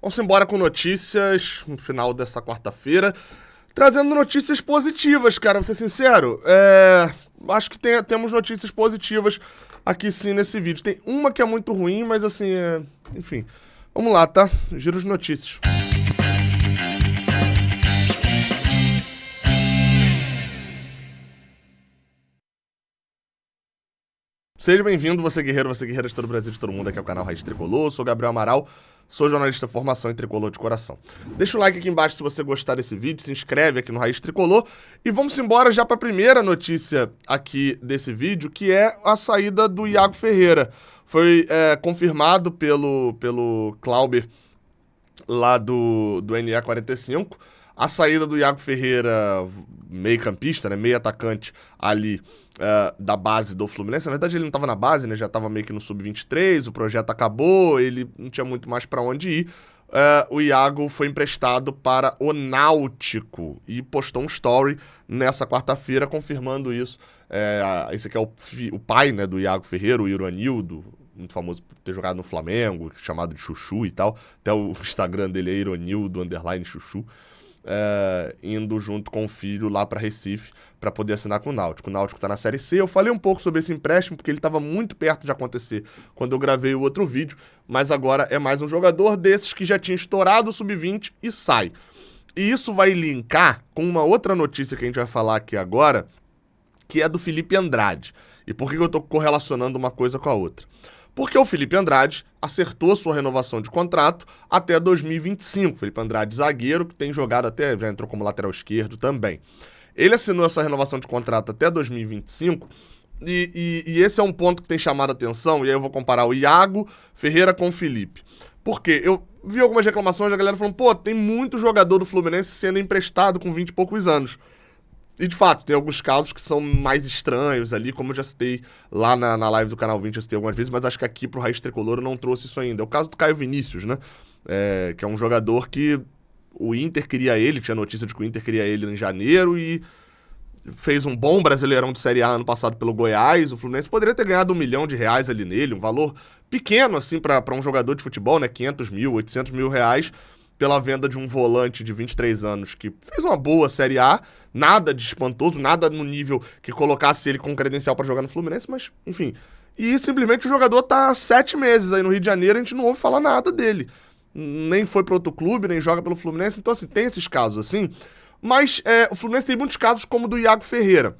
Vamos embora com notícias no final dessa quarta-feira. Trazendo notícias positivas, cara, vou ser sincero. Acho que temos notícias positivas aqui sim nesse vídeo. Tem uma que é muito ruim, mas assim, enfim. Vamos lá, tá? Giro de notícias. Seja bem-vindo, você guerreiro de todo o Brasil, de todo mundo. Aqui é o canal Raiz Tricolor, eu sou Gabriel Amaral, sou jornalista de formação em Tricolor de coração. Deixa o like aqui embaixo se você gostar desse vídeo, se inscreve aqui no Raiz Tricolor e vamos embora já para a primeira notícia aqui desse vídeo, que é a saída do Iago Ferreira. Foi confirmado pelo Clauber lá do NE45, a saída do Iago Ferreira, meio campista, né, meio atacante ali da base do Fluminense. Na verdade ele não estava na base, né, já estava meio que no Sub-23, o projeto acabou, ele não tinha muito mais para onde ir. O Iago foi emprestado para o Náutico e postou um story nessa quarta-feira confirmando isso. Esse aqui é o pai, né, do Iago Ferreira, o Ironildo, muito famoso por ter jogado no Flamengo, chamado de Chuchu e tal. Até o Instagram dele é Ironildo_Chuchu. Indo junto com o filho lá para Recife para poder assinar com o Náutico. O Náutico tá na Série C. Eu falei um pouco sobre esse empréstimo porque ele estava muito perto de acontecer quando eu gravei o outro vídeo, mas agora é mais um jogador desses que já tinha estourado o Sub-20 e sai. E isso vai linkar com uma outra notícia que a gente vai falar aqui agora, que é do Felipe Andrade. E por que eu tô correlacionando uma coisa com a outra? Porque o Felipe Andrade acertou sua renovação de contrato até 2025. Felipe Andrade, zagueiro, que tem jogado até, já entrou como lateral esquerdo também. Ele assinou essa renovação de contrato até 2025 e esse é um ponto que tem chamado a atenção, e aí eu vou comparar o Iago Ferreira com o Felipe. Porque eu vi algumas reclamações da galera falando, pô, tem muito jogador do Fluminense sendo emprestado com 20 e poucos anos. E, de fato, tem alguns casos que são mais estranhos ali, como eu já citei lá na live do Canal 20, eu citei algumas vezes, mas acho que aqui pro Raiz Tricolor eu não trouxe isso ainda. É o caso do Caio Vinícius, né? Que é um jogador que o Inter queria ele, tinha notícia de que o Inter queria ele em janeiro e fez um bom Brasileirão de Série A ano passado pelo Goiás. O Fluminense poderia ter ganhado R$1 milhão ali nele, um valor pequeno, assim, pra um jogador de futebol, né? 500 mil, 800 mil reais, pela venda de um volante de 23 anos que fez uma boa Série A, nada de espantoso, nada no nível que colocasse ele com credencial para jogar no Fluminense, mas, enfim. E simplesmente o jogador tá há 7 meses aí no Rio de Janeiro, a gente não ouve falar nada dele. Nem foi para outro clube, nem joga pelo Fluminense, então assim, tem esses casos assim. Mas o Fluminense tem muitos casos como o do Iago Ferreira.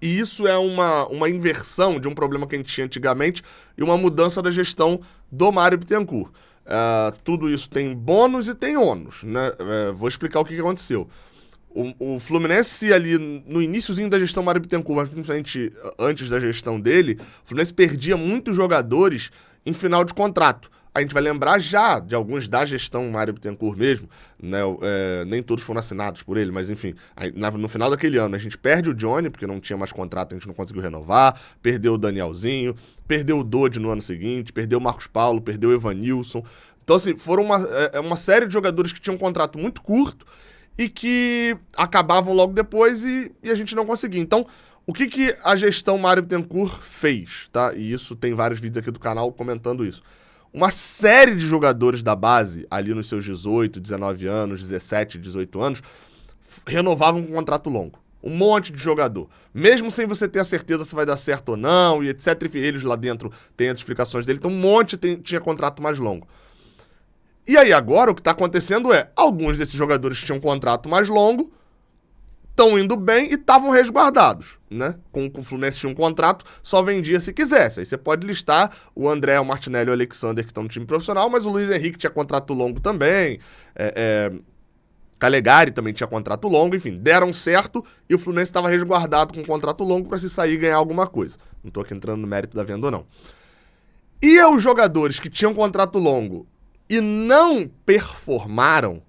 E isso é uma inversão de um problema que a gente tinha antigamente e uma mudança da gestão do Mário Bittencourt. Tudo isso tem bônus e tem ônus, né? Vou explicar o que aconteceu. O Fluminense ali no iniciozinho da gestão Mário Bittencourt, mas principalmente antes da gestão dele, o Fluminense perdia muitos jogadores em final de contrato. A gente vai lembrar já de alguns da gestão Mário Bittencourt mesmo, né? Nem todos foram assinados por ele, mas enfim, no final daquele ano a gente perde o Johnny, porque não tinha mais contrato, a gente não conseguiu renovar, perdeu o Danielzinho, perdeu o Dodi no ano seguinte, perdeu o Marcos Paulo, perdeu o Evanilson. Então assim, foram uma série de jogadores que tinham um contrato muito curto e que acabavam logo depois e a gente não conseguia. Então, o que a gestão Mário Bittencourt fez, tá? E isso tem vários vídeos aqui do canal comentando isso. Uma série de jogadores da base, ali nos seus 18, 19 anos, 17, 18 anos, renovavam com um contrato longo. Um monte de jogador. Mesmo sem você ter a certeza se vai dar certo ou não, e etc. E eles lá dentro têm as explicações dele. Então um monte tinha contrato mais longo. E aí agora o que está acontecendo é, alguns desses jogadores que tinham um contrato mais longo estão indo bem e estavam resguardados, né? Com o Fluminense tinha um contrato, só vendia se quisesse. Aí você pode listar o André, o Martinelli e o Alexander que estão no time profissional, mas o Luiz Henrique tinha contrato longo também, Calegari também tinha contrato longo, enfim, deram certo e o Fluminense estava resguardado com um contrato longo para se sair e ganhar alguma coisa. Não estou aqui entrando no mérito da venda ou não. E os jogadores que tinham contrato longo e não performaram,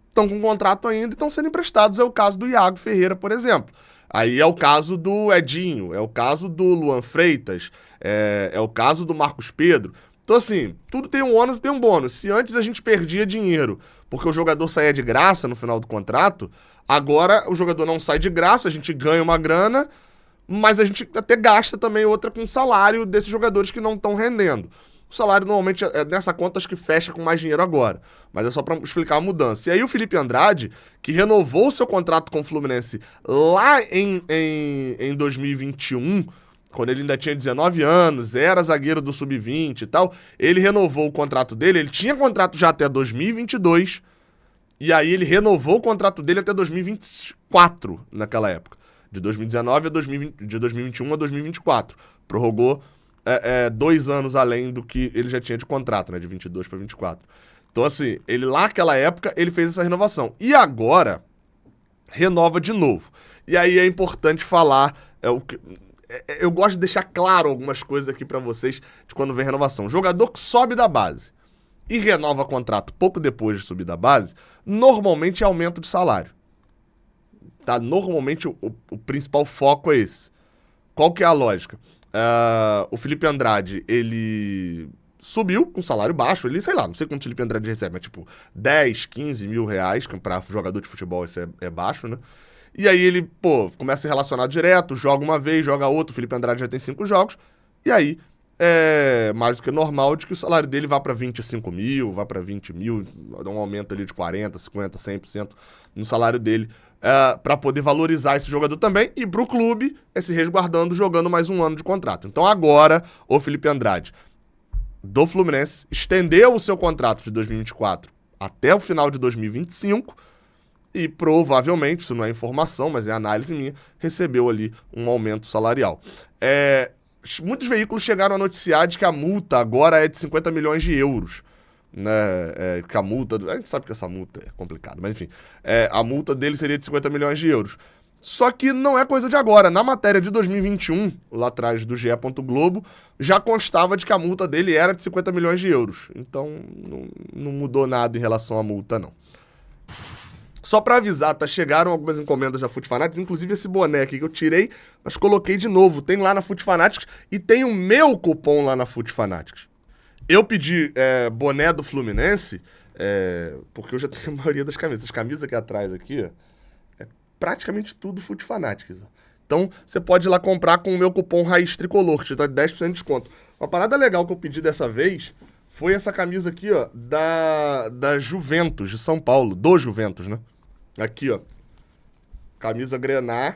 estão com contrato ainda e estão sendo emprestados. É o caso do Iago Ferreira, por exemplo. Aí é o caso do Edinho, é o caso do Luan Freitas, é o caso do Marcos Pedro. Então assim, tudo tem um ônus e tem um bônus. Se antes a gente perdia dinheiro porque o jogador saía de graça no final do contrato, agora o jogador não sai de graça, a gente ganha uma grana, mas a gente até gasta também outra com o salário desses jogadores que não estão rendendo. o salário normalmente é nessa conta, acho que fecha com mais dinheiro agora. Mas é só para explicar a mudança. E aí o Felipe Andrade, que renovou o seu contrato com o Fluminense lá em 2021, quando ele ainda tinha 19 anos, era zagueiro do Sub-20 e tal, ele renovou o contrato dele, ele tinha contrato já até 2022, e aí ele renovou o contrato dele até 2024, naquela época. De 2019 a 2020, de 2021 a 2024. Prorrogou 2 anos além do que ele já tinha de contrato, né? De 22 para 24. Então, assim, ele lá naquela época, ele fez essa renovação. E agora, renova de novo. E aí é importante falar... eu gosto de deixar claro algumas coisas aqui pra vocês de quando vem renovação. Jogador que sobe da base e renova contrato pouco depois de subir da base, normalmente é aumento de salário. Tá? Normalmente o principal foco é esse. Qual que é a lógica? O Felipe Andrade, ele subiu com salário baixo, ele, sei lá, não sei quanto o Felipe Andrade recebe, mas tipo 10, 15 mil reais, que pra jogador de futebol isso é baixo, né? E aí ele, começa a ser relacionado direto, joga uma vez, joga outra, o Felipe Andrade já tem 5 jogos, e aí é mais do que normal de que o salário dele vá para 25 mil, vá para 20 mil, dá um aumento ali de 40, 50, 100% no salário dele, para poder valorizar esse jogador também, e pro clube se resguardando, jogando mais um ano de contrato. Então agora, o Felipe Andrade, do Fluminense, estendeu o seu contrato de 2024 até o final de 2025, e provavelmente, isso não é informação, mas é análise minha, recebeu ali um aumento salarial. Muitos veículos chegaram a noticiar de que a multa agora é de 50 milhões de euros. Né? Que a multa... A gente sabe que essa multa é complicada, mas enfim. A multa dele seria de 50 milhões de euros. Só que não é coisa de agora. Na matéria de 2021, lá atrás do GE. Globo, já constava de que a multa dele era de 50 milhões de euros. Então, não mudou nada em relação à multa, não. Só pra avisar, tá? Chegaram algumas encomendas da Foot Fanatics, inclusive esse boné aqui que eu tirei, mas coloquei de novo. Tem lá na Foot Fanatics e tem o meu cupom lá na Foot Fanatics. Eu pedi boné do Fluminense, porque eu já tenho a maioria das camisas. As camisas aqui atrás, aqui, ó, é praticamente tudo Foot Fanatics. Ó. Então, você pode ir lá comprar com o meu cupom Raiz Tricolor, que te dá 10% de desconto. Uma parada legal que eu pedi dessa vez foi essa camisa aqui, ó, da Juventus, de São Paulo. Do Juventus, né? Aqui, ó. Camisa Grená,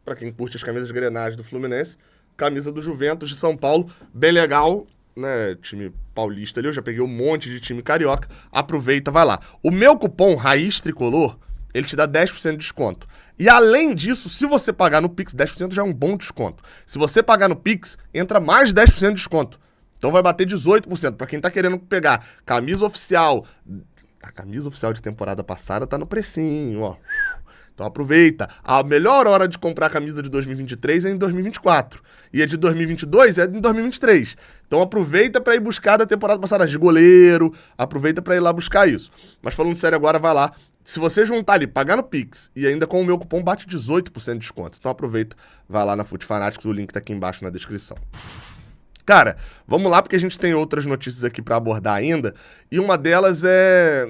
pra quem curte as camisas Grenás do Fluminense. Camisa do Juventus de São Paulo. Bem legal, né? Time paulista ali. Eu já peguei um monte de time carioca. Aproveita, vai lá. O meu cupom Raiz Tricolor, ele te dá 10% de desconto. E além disso, se você pagar no Pix, 10% já é um bom desconto. Se você pagar no Pix, entra mais 10% de desconto. Então vai bater 18%. Pra quem tá querendo pegar camisa oficial... A camisa oficial de temporada passada tá no precinho, ó. Então aproveita. A melhor hora de comprar a camisa de 2023 é em 2024. E a de 2022 é em 2023. Então aproveita pra ir buscar da temporada passada de goleiro. Aproveita pra ir lá buscar isso. Mas falando sério agora, vai lá. Se você juntar ali, pagar no Pix e ainda com o meu cupom, bate 18% de desconto. Então aproveita, vai lá na Foot Fanatics, o link tá aqui embaixo na descrição. Cara, vamos lá porque a gente tem outras notícias aqui pra abordar ainda, e uma delas é...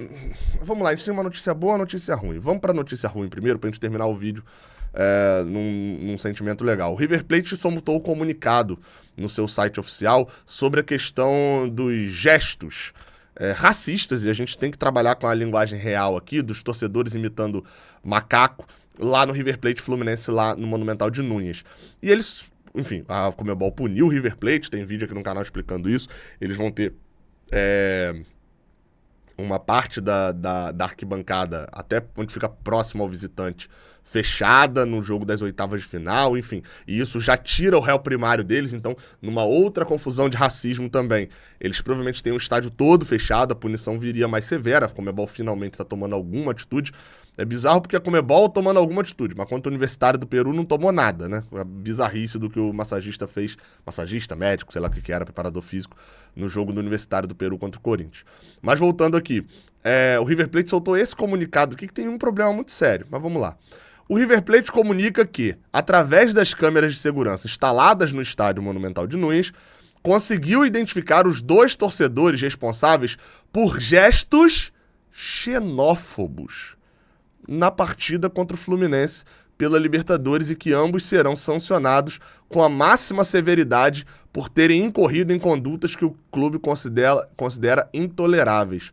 Vamos lá, a gente tem uma notícia boa e uma notícia ruim. Vamos pra notícia ruim primeiro, pra gente terminar o vídeo num sentimento legal. O River Plate soltou um comunicado no seu site oficial sobre a questão dos gestos racistas, e a gente tem que trabalhar com a linguagem real aqui, dos torcedores imitando macaco, lá no River Plate Fluminense, lá no Monumental de Núñez. E eles... Enfim, a Conmebol puniu o River Plate, tem vídeo aqui no canal explicando isso. Eles vão ter uma parte da arquibancada, até onde fica próximo ao visitante, fechada no jogo das oitavas de final, enfim. E isso já tira o réu primário deles, então, numa outra confusão de racismo também. Eles provavelmente têm o estádio todo fechado, a punição viria mais severa, a Conmebol finalmente está tomando alguma atitude. É bizarro porque a Conmebol tomando alguma atitude, mas quanto o Universitário do Peru não tomou nada, né? A bizarrice do que o massagista fez, massagista, médico, sei lá o que era, preparador físico, no jogo do Universitário do Peru contra o Corinthians. Mas voltando aqui, o River Plate soltou esse comunicado aqui que tem um problema muito sério, mas vamos lá. O River Plate comunica que, através das câmeras de segurança instaladas no estádio Monumental de Núñez, conseguiu identificar os 2 torcedores responsáveis por gestos xenófobos na partida contra o Fluminense pela Libertadores e que ambos serão sancionados com a máxima severidade por terem incorrido em condutas que o clube considera intoleráveis.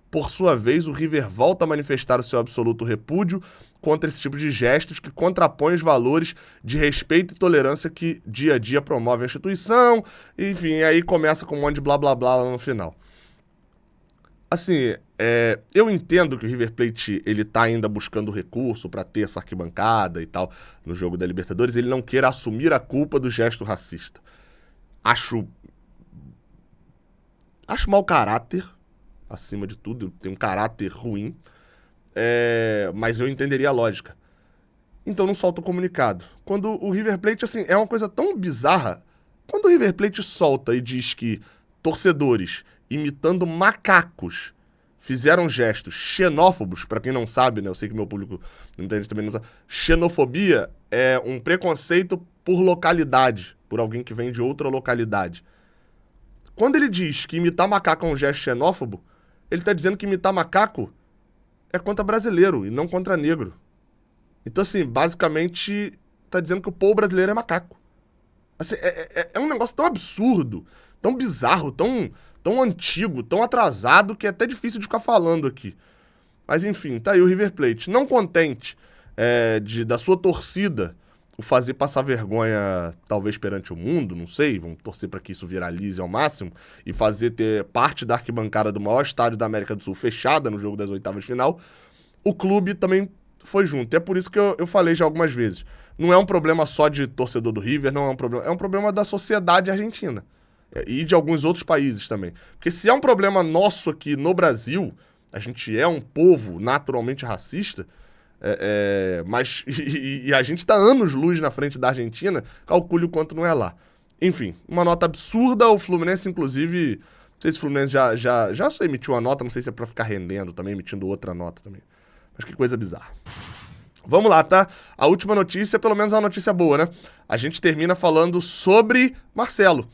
Por sua vez, o River volta a manifestar o seu absoluto repúdio contra esse tipo de gestos que contrapõem os valores de respeito e tolerância que dia a dia promove a instituição. Enfim, aí começa com um monte de blá blá blá lá no final. Assim, eu entendo que o River Plate ele tá ainda buscando recurso para ter essa arquibancada e tal no jogo da Libertadores, ele não queira assumir a culpa do gesto racista. Acho mau caráter, acima de tudo, tem um caráter ruim, mas eu entenderia a lógica. Então não solta o comunicado. Quando o River Plate, assim, é uma coisa tão bizarra, quando o River Plate solta e diz que torcedores imitando macacos fizeram gestos xenófobos, pra quem não sabe, né? Eu sei que meu público, muita gente também não sabe. Xenofobia é um preconceito por localidade, por alguém que vem de outra localidade. Quando ele diz que imitar macaco é um gesto xenófobo, ele tá dizendo que imitar macaco é contra brasileiro e não contra negro. Então, assim, basicamente, tá dizendo que o povo brasileiro é macaco. Assim, é um negócio tão absurdo, tão bizarro, tão antigo, tão atrasado, que é até difícil de ficar falando aqui. Mas enfim, tá aí o River Plate. Não contente da sua torcida o fazer passar vergonha, talvez perante o mundo, não sei, vamos torcer para que isso viralize ao máximo, e fazer ter parte da arquibancada do maior estádio da América do Sul fechada no jogo das oitavas de final, o clube também foi junto. E é por isso que eu falei já algumas vezes. Não é um problema só de torcedor do River, não é um problema, é um problema da sociedade argentina. E de alguns outros países também. Porque se é um problema nosso aqui no Brasil, a gente é um povo naturalmente racista, mas a gente está anos-luz na frente da Argentina, calcule o quanto não é lá. Enfim, uma nota absurda. O Fluminense, inclusive, não sei se o Fluminense já só emitiu uma nota, não sei se é para ficar rendendo também, emitindo outra nota também. Mas que coisa bizarra. Vamos lá, tá? A última notícia, pelo menos é uma notícia boa, né? A gente termina falando sobre Marcelo.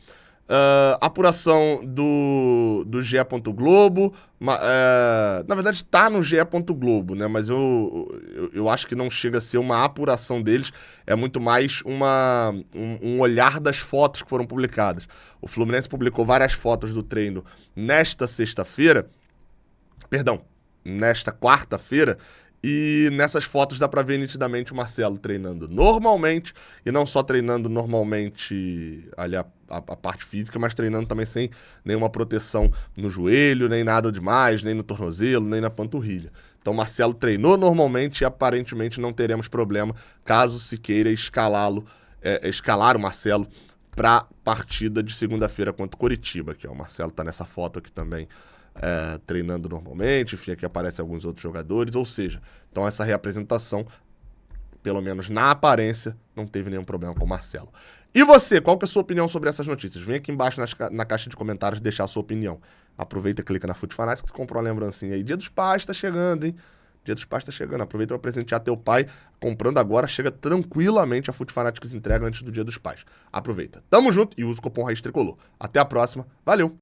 Apuração do GE. Globo, na verdade tá no GE. Globo, né? Mas eu acho que não chega a ser uma apuração deles, é muito mais um olhar das fotos que foram publicadas. O Fluminense publicou várias fotos do treino nesta quarta-feira, e nessas fotos dá pra ver nitidamente o Marcelo treinando normalmente, e não só treinando normalmente ali a parte física, mas treinando também sem nenhuma proteção no joelho, nem nada demais, nem no tornozelo, nem na panturrilha. Então o Marcelo treinou normalmente e aparentemente não teremos problema caso se queira escalar o Marcelo pra partida de segunda-feira contra o Coritiba, que o Marcelo tá nessa foto aqui também, treinando normalmente, enfim, aqui aparecem alguns outros jogadores, ou seja, então essa reapresentação, pelo menos na aparência, não teve nenhum problema com o Marcelo. E você, qual que é a sua opinião sobre essas notícias? Vem aqui embaixo na caixa de comentários deixar a sua opinião. Aproveita e clica na Fute Fanatics, comprou uma lembrancinha aí. Dia dos Pais tá chegando, hein? Dia dos Pais tá chegando. Aproveita para presentear teu pai. Comprando agora, chega tranquilamente. A Fute Fanatics entrega antes do Dia dos Pais. Aproveita. Tamo junto e usa o cupom Raiz Tricolor. Até a próxima. Valeu!